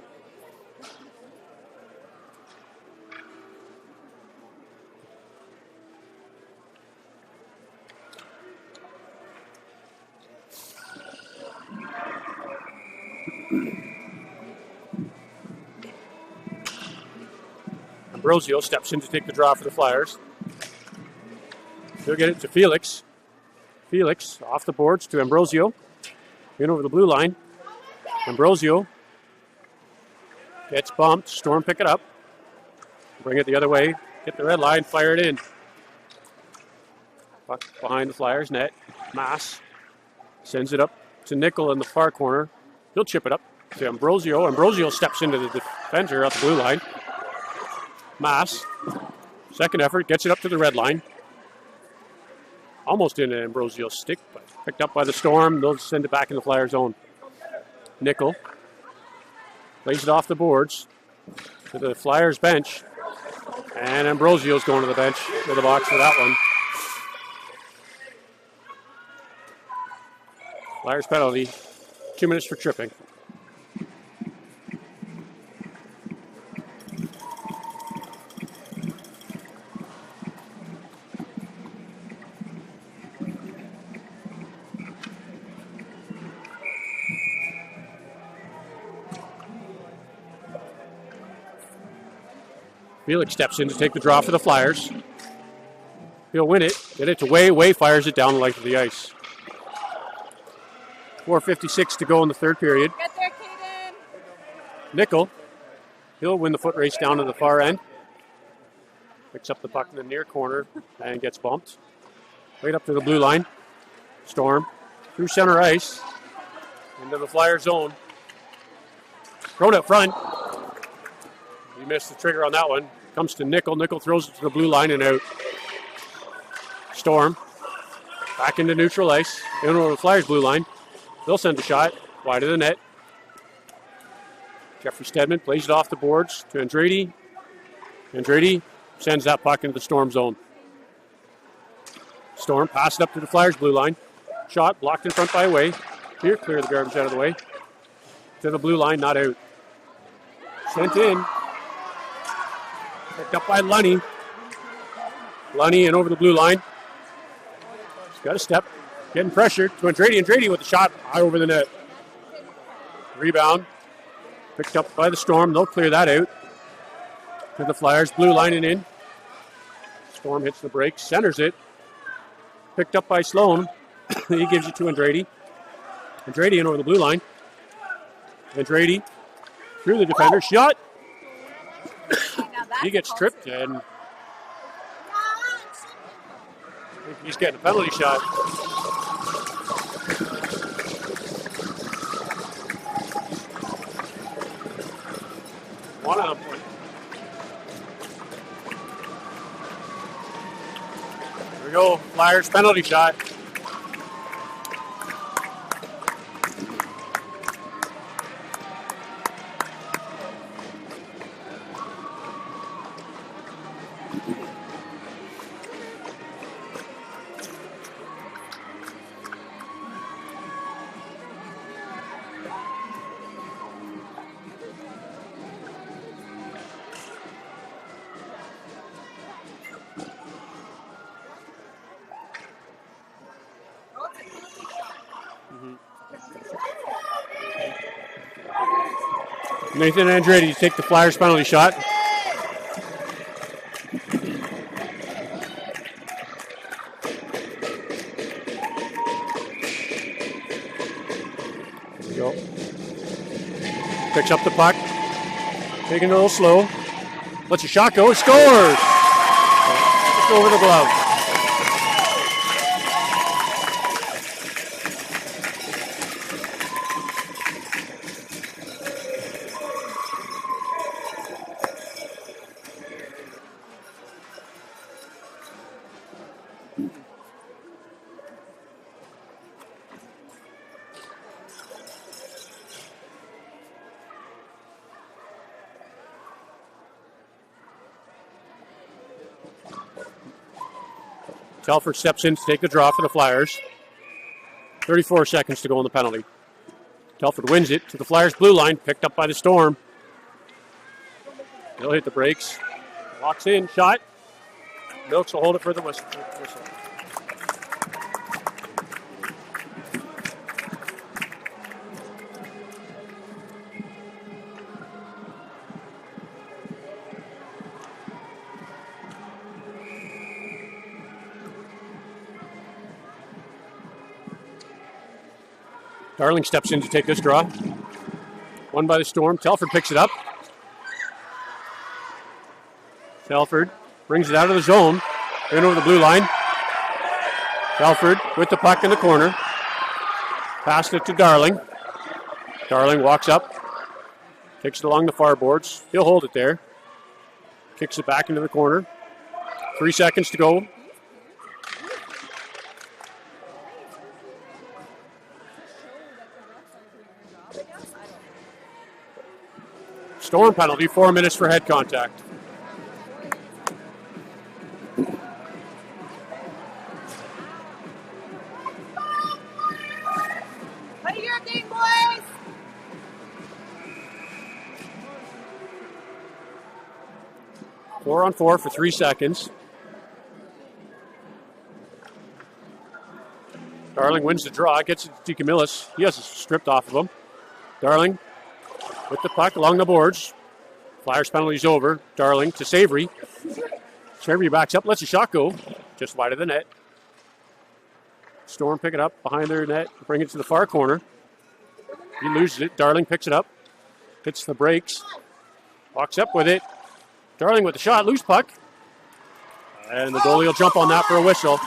Ambrosio steps in to take the draw for the Flyers. He'll get it to Felix. Felix off the boards to Ambrosio. In over the blue line. Ambrosio gets bumped. Storm pick it up. Bring it the other way. Get the red line. Fire it in. Puck behind the Flyers net. Mass sends it up to Nickel in the far corner. He'll chip it up to Ambrosio. Ambrosio steps into the defender at the blue line. Mass. Second effort. Gets it up to the red line. Almost in Ambrosio's stick, but picked up by the Storm. They'll send it back in the Flyer zone. Nickel lays it off the boards to the Flyers bench. And Ambrosio's going to the bench to the box for that one. Flyers penalty. 2 minutes for tripping. Felix steps in to take the draw for the Flyers. He'll win it. Get it to Way. Way fires it down the length of the ice. 4:56 to go in the third period. Get there, Caden. Nickel. He'll win the foot race down to the far end. Picks up the puck in the near corner and gets bumped. Right up to the blue line. Storm through center ice into the Flyer zone. Thrown up front. He missed the trigger on that one. Comes to Nickel. Nickel throws it to the blue line and out. Storm back into neutral ice. In over the Flyers blue line. They'll send a shot wide of the net. Jeffrey Stedman plays it off the boards to Andretti. Andretti sends that puck into the Storm zone. Storm passes it up to the Flyers blue line. Shot blocked in front by Way. Here, clear the garbage out of the way. To the blue line, not out. Sent in. Picked up by Lunny. Lunny in over the blue line. He's got a step. Getting pressured to Andretti. Andretti with the shot high over the net. Rebound. Picked up by the Storm. They'll clear that out. To the Flyers. Blue line and in. Storm hits the break. Centers it. Picked up by Sloan. He gives it to Andretti. Andretti in over the blue line. Andretti through the defender. Shot. He gets tripped and he's getting a penalty shot. One on point. go. Flyers penalty shot. Nathan Andretti to take the Flyers penalty shot. There we go. Picks up the puck. Taking it a little slow. Lets a shot go. Scores! Just over the glove. Telford steps in to take the draw for the Flyers. 34 seconds to go on the penalty. Telford wins it to the Flyers' blue line, picked up by the Storm. He'll hit the brakes. Walks in, shot. Milks will hold it for the whistle. Darling steps in to take this draw. Won by the Storm. Telford picks it up. Telford brings it out of the zone. In over the blue line. Telford with the puck in the corner. Passed it to Darling. Darling walks up. Kicks it along the far boards. He'll hold it there. Kicks it back into the corner. 3 seconds to go. Storm penalty, 4 minutes for head contact. Play your game, boys! Four on four for 3 seconds. Darling wins the draw, gets it to DeCamillis. He has it stripped off of him. Darling with the puck along the boards. Flyers penalty's over. Darling to Savory. Savory backs up, lets a shot go. Just wide of the net. Storm pick it up behind their net. Bring it to the far corner. He loses it. Darling picks it up. Hits the brakes. Walks up with it. Darling with the shot. Loose puck. And the goalie will jump on that for a whistle.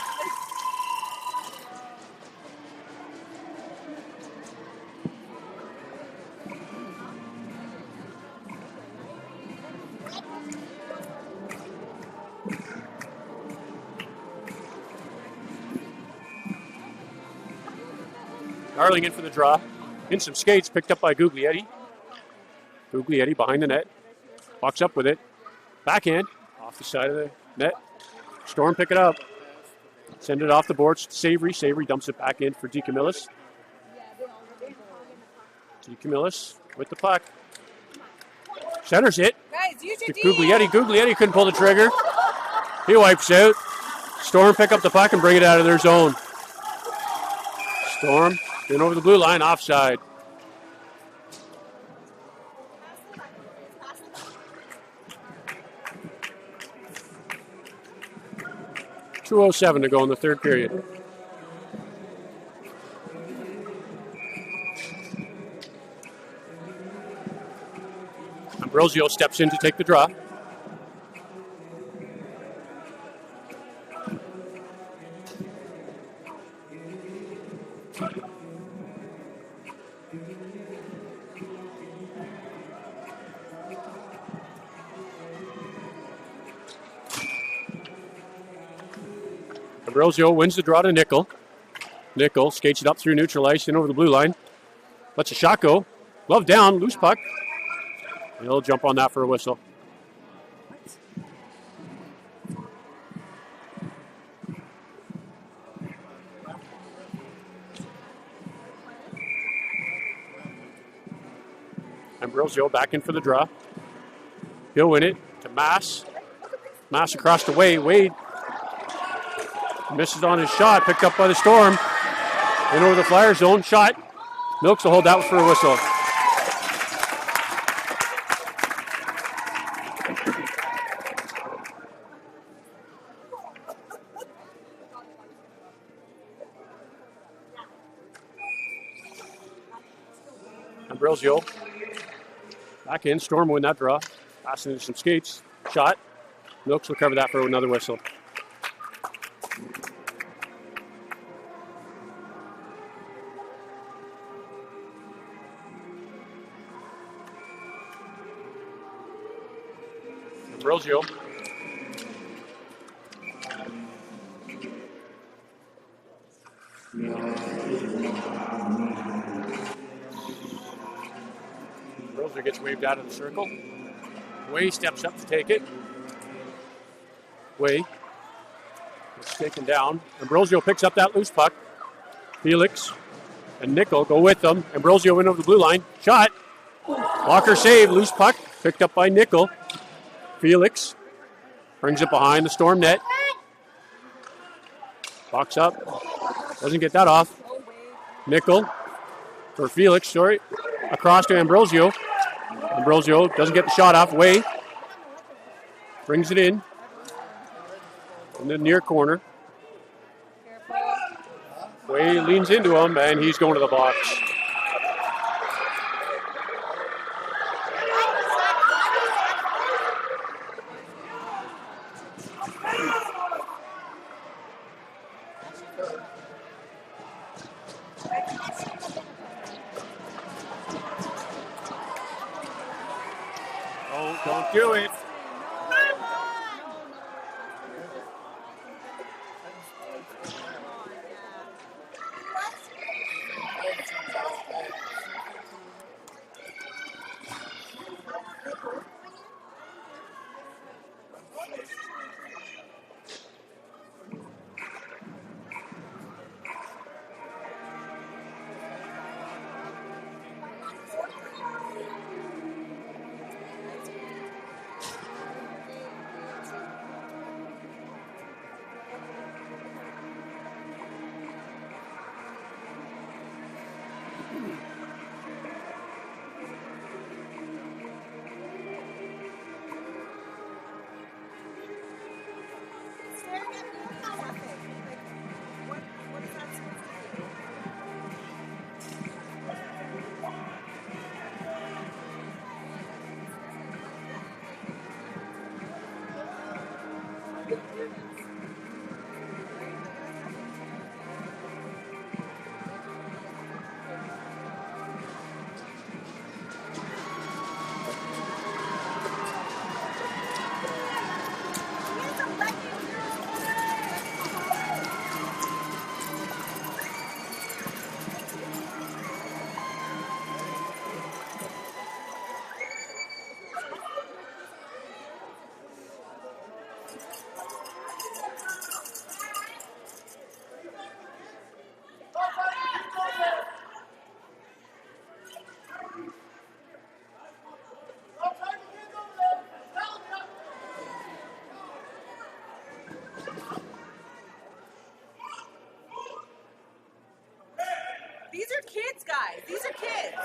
Darling in for the draw. In some skates, picked up by Guglietti. Guglietti behind the net. Walks up with it. Backhand. Off the side of the net. Storm pick it up. Send it off the boards to Savory. Savory dumps it back in for DeCamillis. DeCamillis with the puck. Centers it. Guys, use your To Guglietti. Guglietti couldn't pull the trigger. He wipes out. Storm pick up the puck and bring it out of their zone. Storm in over the blue line, offside. .207 to go in the third period. Ambrosio steps in to take the draw. Ambrosio wins the draw to Nickel. Nickel skates it up through neutral ice and over the blue line. Lets a shot go. Glove down, loose puck. He'll jump on that for a whistle. Ambrosio back in for the draw. He'll win it to Mass. Mass across the way. Wade misses on his shot. Picked up by the Storm. In over the Flyers zone. Shot. Milks will hold that for a whistle. Ambrosio back in. Storm win that draw. Passing into some skates. Shot. Milks will cover that for another whistle. Ambrosio. Ambrosio gets waved out of the circle. Way steps up to take it. Way. It's taken down. Ambrosio picks up that loose puck. Felix and Nickel go with them. Ambrosio in over the blue line. Shot. Walker save. Loose puck. Picked up by Nickel. Felix brings it behind the Storm net. Box up. Doesn't get that off. Nickel. For Felix, sorry. Across to Ambrosio. Ambrosio doesn't get the shot off. Way. Brings it in the near corner. Way leans into him, and he's going to the box. Oh, don't do it. These are kids, guys. These are kids.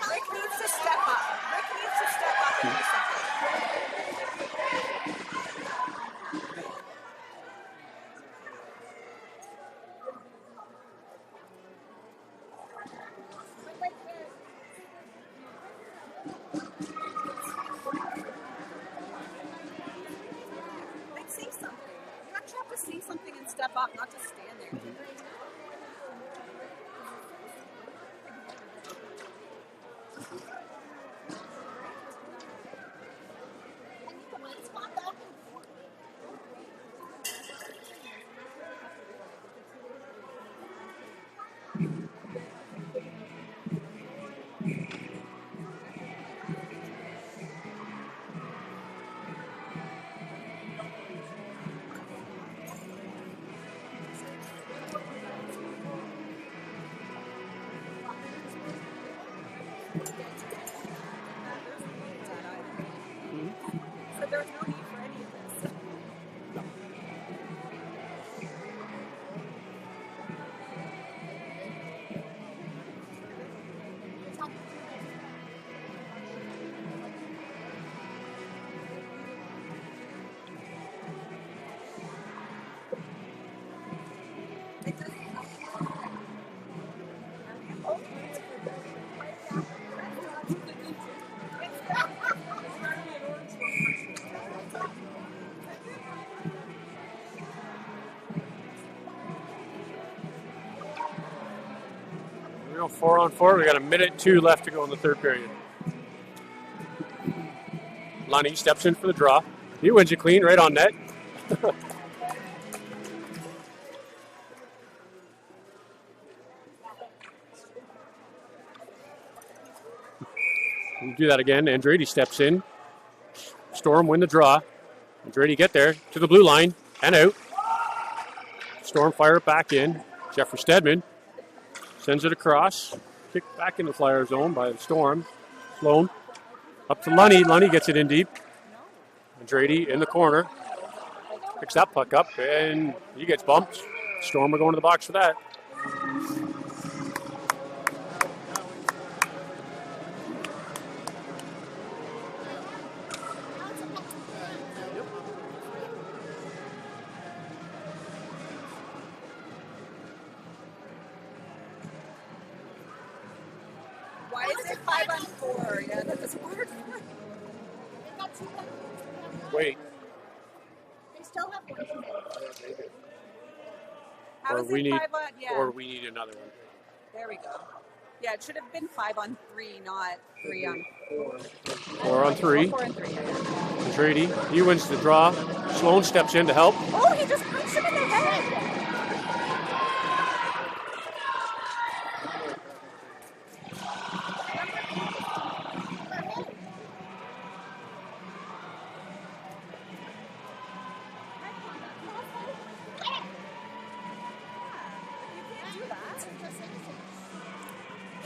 Rick needs to step up. Rick needs to step up and do something. So there's no need for any of this. We're going 4-on-4. We got 1:02 left to go in the third period. Lunny steps in for the draw. He wins it clean right on net. We'll do that again. Andretti steps in. Storm win the draw. Andretti get there to the blue line and out. Storm fire it back in. Jeffrey Stedman sends it across. Kicked back in the Flyer zone by the Storm. Sloan up to Lunny. Lunny gets it in deep. Andretti in the corner. Picks that puck up and he gets bumped. Storm are going to the box for that. Why is it 5-on-4? Yeah, that doesn't work. Wait. They still have one. How Or is we it need, 5 on? Yeah. or we need another one. There we go. Yeah, it should have been 5-on-3, not 3-on. 4-on-3. 4-on-3. Yeah. Andretti, he wins the draw. Sloan steps in to help. Oh, he just punched him in the head.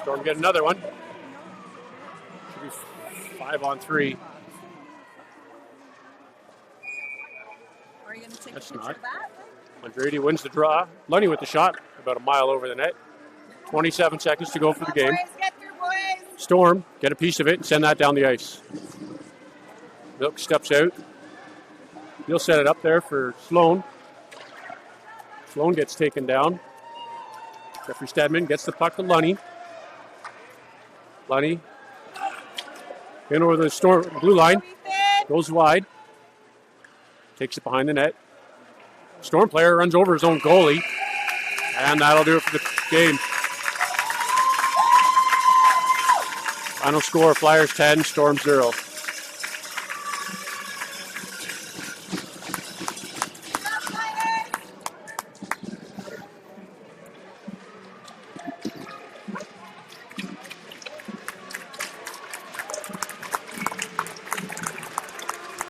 Storm get another one. Should be 5-on-3. Are you going to take That's a picture not. of that? Andretti wins the draw. Lunny with the shot, about a mile over the net. 27 seconds to go for the game. Boys, get through, boys. Storm, get a piece of it and send that down the ice. Milk steps out. He'll set it up there for Sloan. Sloan gets taken down. Jeffrey Stedman gets the puck to Lunny. Lunny in over the Storm blue line. Goes wide. Takes it behind the net. Storm player runs over his own goalie. And that'll do it for the game. Final score, Flyers 10, Storm 0.